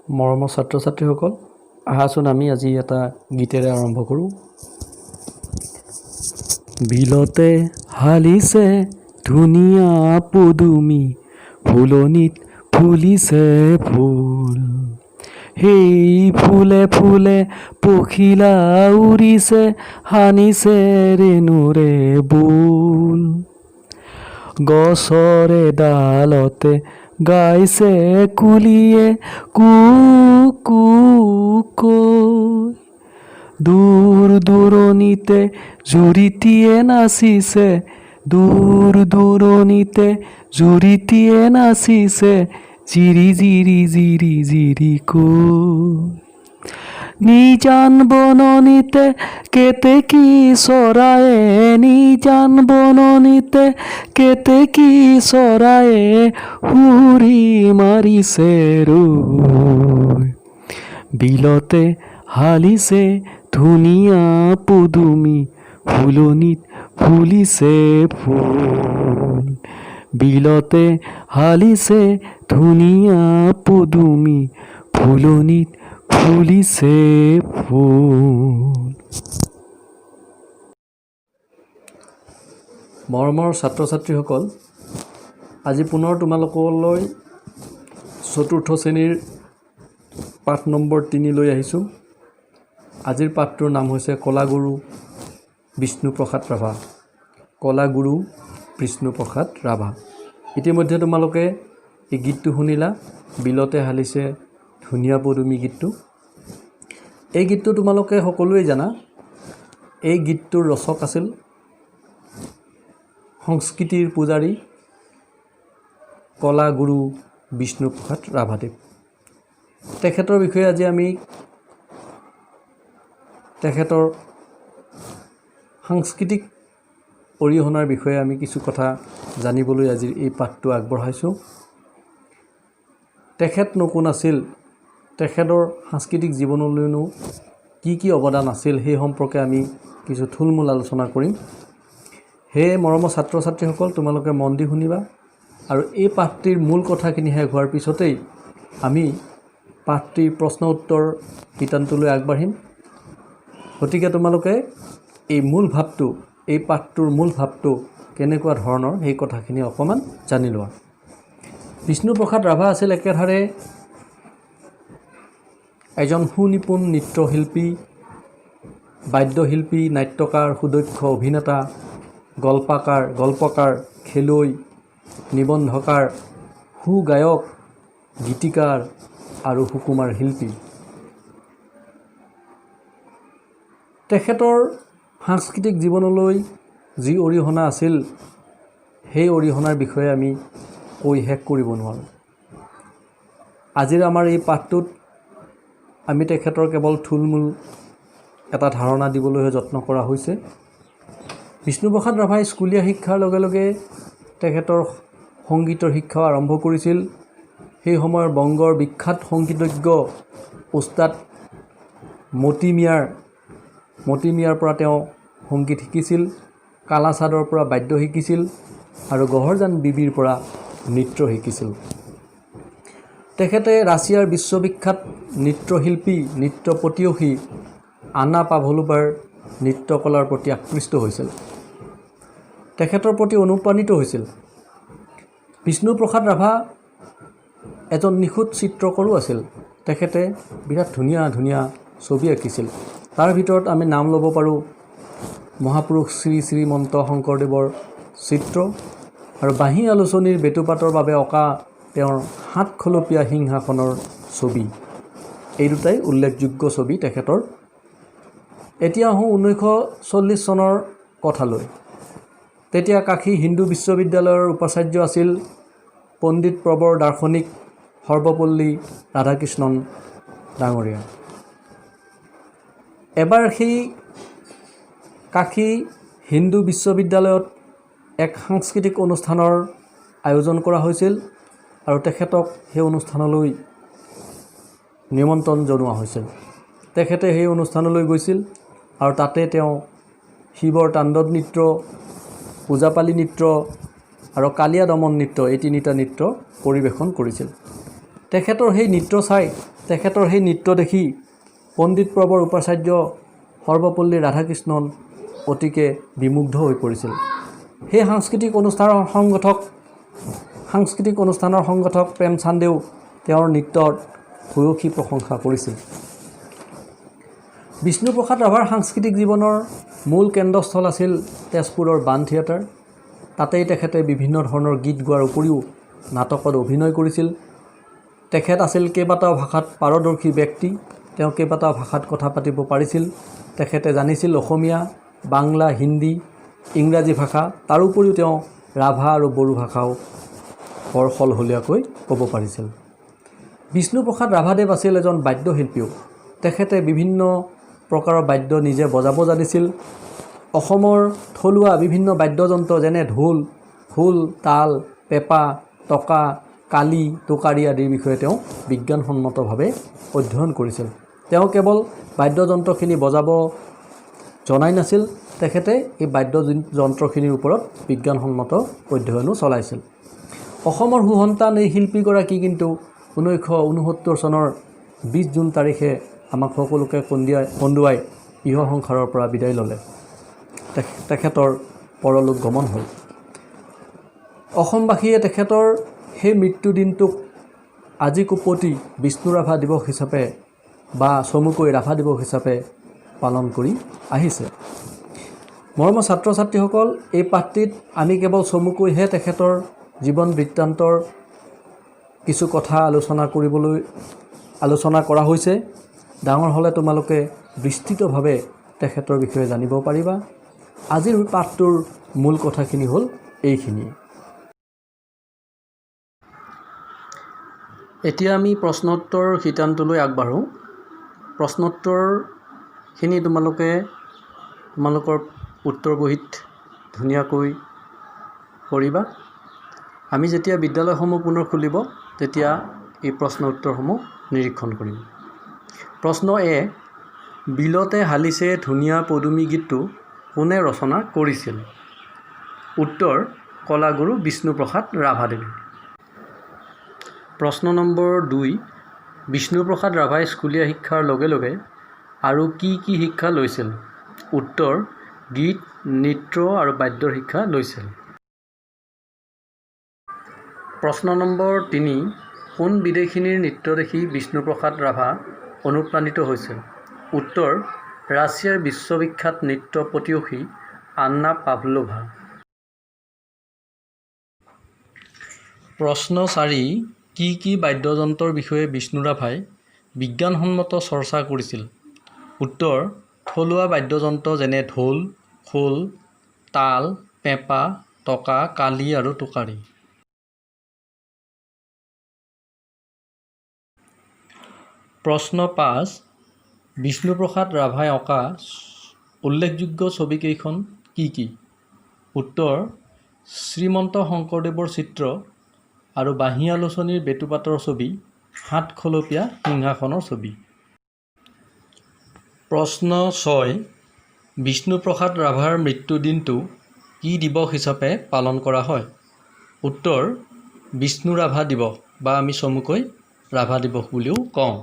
মৰমৰ ছাত্ৰ ছাত্ৰীসকল, আহাচোন আমি আজি এটা গীতেৰে আৰম্ভ কৰোঁ। বিলতে হালিছে ধুনীয়া পদুমি, ফুলনিত ফুলিছে ফুল। সেই ফুলে ফুলে পখিলা উৰিছে, সানিছে ৰেণুৰে বোল। গছৰে ডালতে গাইছে কুলিয়ে কু কু কৈ। দূৰ দূৰণিতে জুৰিটিয়ে নাচিছে, দূৰ দূৰণিতে জুৰিটিয়ে নাচিছে, জিৰি জিৰি জিৰি জিৰি কৈ। নিজান বননিতে কেতেকী চৰায়ে, নিজান বননিতে কেতেকী চৰায়ে সুৰি মাৰিছে ৰৈ। বিলতে হালিছে ধুনীয়া পদুমি, ফুলনিত ফুলিছে ফুল। বিলতে হালিছে ধুনীয়া পদুমি, ফুলনিত ফুলিছে ফুল। মৰমৰ ছাত্ৰ ছাত্ৰীসকল, আজি পুনৰ তোমালোকলৈ চতুৰ্থ শ্ৰেণীৰ পাঠ নম্বৰ 3 লৈ আহিছোঁ। আজিৰ পাঠটোৰ নাম হৈছে কলাগুৰু বিষ্ণুপ্ৰসাদ ৰাভা। কলাগুৰু বিষ্ণুপ্ৰসাদ ৰাভা। ইতিমধ্যে তোমালোকে এই গীতটো শুনিলা, বিলতে হালিছে ধুনীয়া পদুমি গীতটো। এই গীতটো তোমালোকে সকলোৱে জানা। এই গীতটোৰ ৰচক আছিল সংস্কৃতিৰ পূজাৰী কলাগুৰু বিষ্ণুপ্ৰসাদ ৰাভাদেৱ। তেখেতৰ বিষয়ে আজি আমি তেখেতৰ সাংস্কৃতিক অৰিহণাৰ বিষয়ে আমি কিছু কথা জানিবলৈ আজিৰ এই পাঠটো আগবঢ়াইছোঁ। তেখেতনো কোন আছিল, তেখেতৰ সাংস্কৃতিক জীৱনলৈনো কি কি অৱদান আছিল, সেই সম্পৰ্কে আমি কিছু থুলমূল আলোচনা কৰিম। সেয়ে মৰমৰ ছাত্ৰ ছাত্ৰীসকল, তোমালোকে মন দি শুনিবা আৰু এই পাঠটিৰ মূল কথাখিনি শেষ হোৱাৰ পিছতেই আমি পাঠটিৰ প্ৰশ্ন উত্তৰ শিতানটোলৈ আগবাঢ়িম। গতিকে তোমালোকে এই মূল ভাৱটো, এই পাঠটোৰ মূল ভাৱটো কেনেকুৱা ধৰণৰ সেই কথাখিনি অকণমান জানি লোৱা। বিষ্ণুপ্ৰসাদ ৰাভা আছিল একেধাৰে এজন সুনিপুণ নৃত্যশিল্পী, বাদ্যশিল্পী, নাট্যকাৰ, সুদক্ষ অভিনেতা, গল্পকাৰ, খেলুৱৈ, নিবন্ধকাৰ, সুগায়ক, গীতিকাৰ আৰু সুকুমাৰ শিল্পী। তেখেতৰ সাংস্কৃতিক জীৱনলৈ যি অৰিহণা আছিল, সেই অৰিহণাৰ বিষয়ে আমি কৈ শেষ কৰিব নোৱাৰোঁ। আজিৰ আমাৰ এই পাঠটোত আমি তেখেতৰ কেৱল থুলমূল এটা ধাৰণা দিবলৈহে যত্ন কৰা হৈছে। বিষ্ণুপ্ৰসাদ ৰাভাই স্কুলীয়া শিক্ষাৰ লগে লগে তেখেতৰ সংগীতৰ শিক্ষাও আৰম্ভ কৰিছিল। সেই সময়ৰ বংগৰ বিখ্যাত সংগীতজ্ঞ উস্তাদ মতি মিয়াৰ পৰা তেওঁ সংগীত শিকিছিল, কালাচাঁদৰ পৰা বাদ্য শিকিছিল আৰু গহৰজান বিবিৰ পৰা নৃত্য শিকিছিল। তেখেতে ৰাছিয়াৰ বিশ্ববিখ্যাত নৃত্যশিল্পী, নৃত্য পটীয়সী আনা পাভলোভাৰ নৃত্যকলাৰ প্ৰতি আকৃষ্ট হৈছিল, তেখেতৰ প্ৰতি অনুপ্ৰাণিত হৈছিল। বিষ্ণুপ্ৰসাদ ৰাভা এজন নিখুঁত চিত্ৰকৰো আছিল। তেখেতে বিৰাট ধুনীয়া ধুনীয়া ছবি আঁকিছিল। তাৰ ভিতৰত আমি নাম ল'ব পাৰোঁ মহাপুৰুষ শ্ৰী শ্ৰীমন্ত শংকৰদেৱৰ চিত্ৰ আৰু বাঁহী আলোচনীৰ বেটুপাতৰ বাবে অঁকা তেওঁৰ 7 খলপীয়া সিংহাসনৰ ছবি। এই দুটাই উল্লেখযোগ্য ছবি তেখেতৰ। এতিয়া আহোঁ 1940 চনৰ কথালৈ। তেতিয়া কাশী হিন্দু বিশ্ববিদ্যালয়ৰ উপাচাৰ্য আছিল পণ্ডিত প্ৰবৰ দাৰ্শনিক সৰ্বপল্লী ৰাধাকৃষ্ণণ ডাঙৰীয়া। এবাৰ সেই কাশী হিন্দু বিশ্ববিদ্যালয়ত এক সাংস্কৃতিক অনুষ্ঠানৰ আয়োজন কৰা হৈছিল আৰু তেখেতক সেই অনুষ্ঠানলৈ নিমন্ত্ৰণ জনোৱা হৈছিল। তেখেতে সেই অনুষ্ঠানলৈ গৈছিল আৰু তাতে তেওঁ শিৱৰ তাণ্ডৱ নৃত্য, ওজাপালি নৃত্য আৰু কালিয়া দমন নৃত্য, এই তিনিটা নৃত্য পৰিৱেশন কৰিছিল। তেখেতৰ সেই নৃত্য চাই তেখেতৰ সেই নৃত্য দেখি পণ্ডিত প্ৰবৰ উপাচাৰ্য সৰ্বপল্লী ৰাধাকৃষ্ণন অতিকে বিমুগ্ধ হৈ পৰিছিল। সেই সাংস্কৃতিক অনুষ্ঠানৰ সংগঠক প্ৰেমচান্দেও তেওঁৰ নৃত্যৰ ভূয়সী প্ৰশংসা কৰিছিল। বিষ্ণুপ্ৰসাদ ৰাভাৰ সাংস্কৃতিক জীৱনৰ মূল কেন্দ্ৰস্থল আছিল তেজপুৰৰ বাণ থিয়েটাৰ। তাতেই তেখেতে বিভিন্ন ধৰণৰ গীত গোৱাৰ উপৰিও নাটকত অভিনয় কৰিছিল। তেখেত আছিল কেইবাটাও ভাষাত পাৰদৰ্শী ব্যক্তি। তেওঁ কেইবাটাও ভাষাত কথা পাতিব পাৰিছিল। তেখেতে জানিছিল অসমীয়া, বাংলা, হিন্দী, ইংৰাজী ভাষা। তাৰোপৰিও তেওঁ ৰাভা আৰু বড়ো ভাষাও বৰ সলসলীয়াকৈ ক'ব পাৰিছিল। বিষ্ণুপ্ৰসাদ ৰাভাদেৱ আছিল এজন বাদ্যশিল্পীও। তেখেতে বিভিন্ন প্ৰকাৰৰ বাদ্য নিজে বজাব জানিছিল। অসমৰ থলুৱা বিভিন্ন বাদ্যযন্ত্ৰ যেনে ঢোল, খোল, তাল, পেঁপা, টকা, কালি, টোকাৰি আদিৰ বিষয়ে তেওঁ বিজ্ঞানসন্মতভাৱে অধ্যয়ন কৰিছিল। তেওঁ কেৱল বাদ্যযন্ত্ৰখিনি বজাব জনাই নাছিল, তেখেতে এই বাদ্যযন্ত্ৰখিনিৰ ওপৰত বিজ্ঞানসন্মত অধ্যয়নো চলাইছিল। অসমৰ সুসন্তান এই শিল্পীগৰাকী কিন্তু 1969 চনৰ 20 জুন তাৰিখে আমাক সকলোকে কন্দুৱাই ইহ সংসাৰৰ পৰা বিদায় ল'লে। তেখেতৰ পৰলোক গমন হ'ল। অসমবাসীয়ে তেখেতৰ সেই মৃত্যুদিনটোক আজি কোপতি বিষ্ণু ৰাভা দিৱস হিচাপে বা চমুকৈ ৰাভা দিৱস হিচাপে পালন কৰি আহিছে। মৰমৰ ছাত্ৰ ছাত্ৰীসকল, এই পাঠটিত আমি কেৱল চমুকৈহে তেখেতৰ জীৱন বৃত্তান্তৰ কিছু কথা আলোচনা কৰা হৈছে। ডাঙৰ হ'লে তোমালোকে বিস্তৃতভাৱে তেখেতৰ বিষয়ে জানিব পাৰিবা। আজিৰ পাঠটোৰ মূল কথাখিনি হ'ল এইখিনিয়ে। এতিয়া আমি প্ৰশ্নোত্তৰ শিতানটোলৈ আগবাঢ়োঁ। প্ৰশ্নোত্তৰখিনি তোমালোকৰ উত্তৰ বহীত ধুনীয়াকৈ কৰিবা। আমি যেতিয়া বিদ্যালয়সমূহ পুনৰ খুলিব তেতিয়া এই প্ৰশ্ন উত্তৰসমূহ নিৰীক্ষণ কৰিম। প্ৰশ্ন এ, বিলতে হালিছে ধুনীয়া পদুমী গীতটো কোনে ৰচনা কৰিছিল? উত্তৰ, কলাগুৰু বিষ্ণুপ্ৰসাদ ৰাভাদেৱে। প্ৰশ্ন নম্বৰ 2, বিষ্ণুপ্ৰসাদ ৰাভাই স্কুলীয়া শিক্ষাৰ লগে লগে আৰু কি কি শিক্ষা লৈছিল? উত্তৰ, গীত, নৃত্য আৰু বাদ্যৰ শিক্ষা লৈছিল। প্ৰশ্ন নম্বৰ 3, কোন বিদেশীনীৰ নৃত্য দেখি বিষ্ণুপ্ৰসাদ ৰাভা অনুপ্ৰাণিত হৈছিল? উত্তৰ, ৰাছিয়াৰ বিশ্ববিখ্যাত নৃত্য পটীয়সী আন্না পাভলোভা। প্ৰশ্ন 4, কি কি বাদ্যযন্ত্ৰৰ বিষয়ে বিষ্ণু ৰাভাই বিজ্ঞানসন্মত চৰ্চা কৰিছিল? উত্তৰ, থলুৱা বাদ্যযন্ত্ৰ যেনে ঢোল, খোল, তাল, পেঁপা, টকা, কালি আৰু টোকাৰি। প্ৰশ্ন 5, বিষ্ণুপ্ৰসাদ ৰাভাই অঁকা উল্লেখযোগ্য ছবিকেইখন কি কি? উত্তৰ, শ্ৰীমন্ত শংকৰদেৱৰ চিত্ৰ আৰু বাঁহী আলোচনীৰ বেটুপাতৰ ছবি, সাতখলপীয়া সিংহাসনৰ ছবি। প্ৰশ্ন 6, বিষ্ণুপ্ৰসাদ ৰাভাৰ মৃত্যুদিনটো কি দিৱস হিচাপে পালন কৰা হয়? উত্তৰ, বিষ্ণু ৰাভা দিৱস বা আমি চমুকৈ ৰাভা দিৱস বুলিও কওঁ।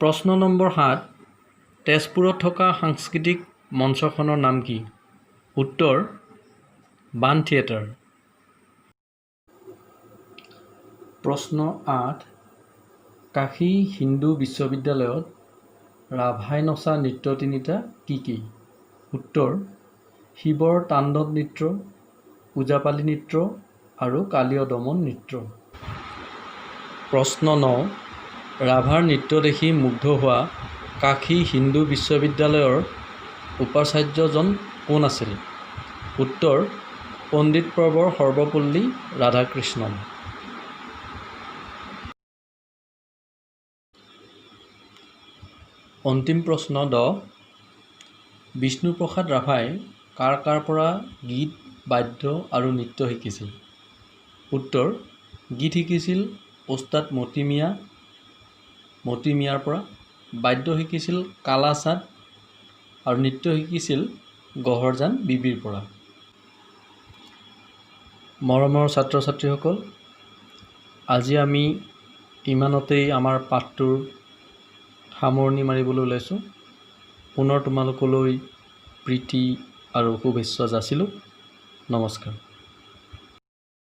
প্ৰশ্ন নম্বৰ 7, তেজপুৰত থকা সাংস্কৃতিক মঞ্চখনৰ নাম কি? উত্তৰ, বাণ থিয়েটাৰ। প্ৰশ্ন 8, কাশী হিন্দু বিশ্ববিদ্যালয়ত ৰাভাই নচা নৃত্য তিনিটা কি কি? উত্তৰ, শিৱৰ তাণ্ডৱ নৃত্য, ওজাপালি নৃত্য আৰু কালীয় দমন নৃত্য। প্ৰশ্ন 9, ৰাভাৰ নৃত্য দেখি মুগ্ধ হোৱা কাশী হিন্দু বিশ্ববিদ্যালয়ৰ উপাচাৰ্যজন কোন আছিল? উত্তৰ, পণ্ডিত প্ৰবৰ সৰ্বপল্লী ৰাধাকৃষ্ণন। অন্তিম প্ৰশ্ন 10, বিষ্ণুপ্ৰসাদ ৰাভাই কাৰ কাৰ পৰা গীত, বাদ্য আৰু নৃত্য শিকিছিল? উত্তৰ, গীত শিকিছিল ওস্তাদ মতি মিয়াৰ পৰা, বাদ্য শিকিছিল কালাচাঁদ আৰু নৃত্য শিকিছিল গহৰজান বিবিৰ পৰা। মৰমৰ ছাত্ৰ ছাত্ৰীসকল, আজি আমি ইমানতেই আমাৰ পাঠটোৰ সামৰণি মাৰিবলৈ ওলাইছোঁ। পুনৰ তোমালোকলৈ প্ৰীতি আৰু শুভেচ্ছা যাচিলোঁ। নমস্কাৰ।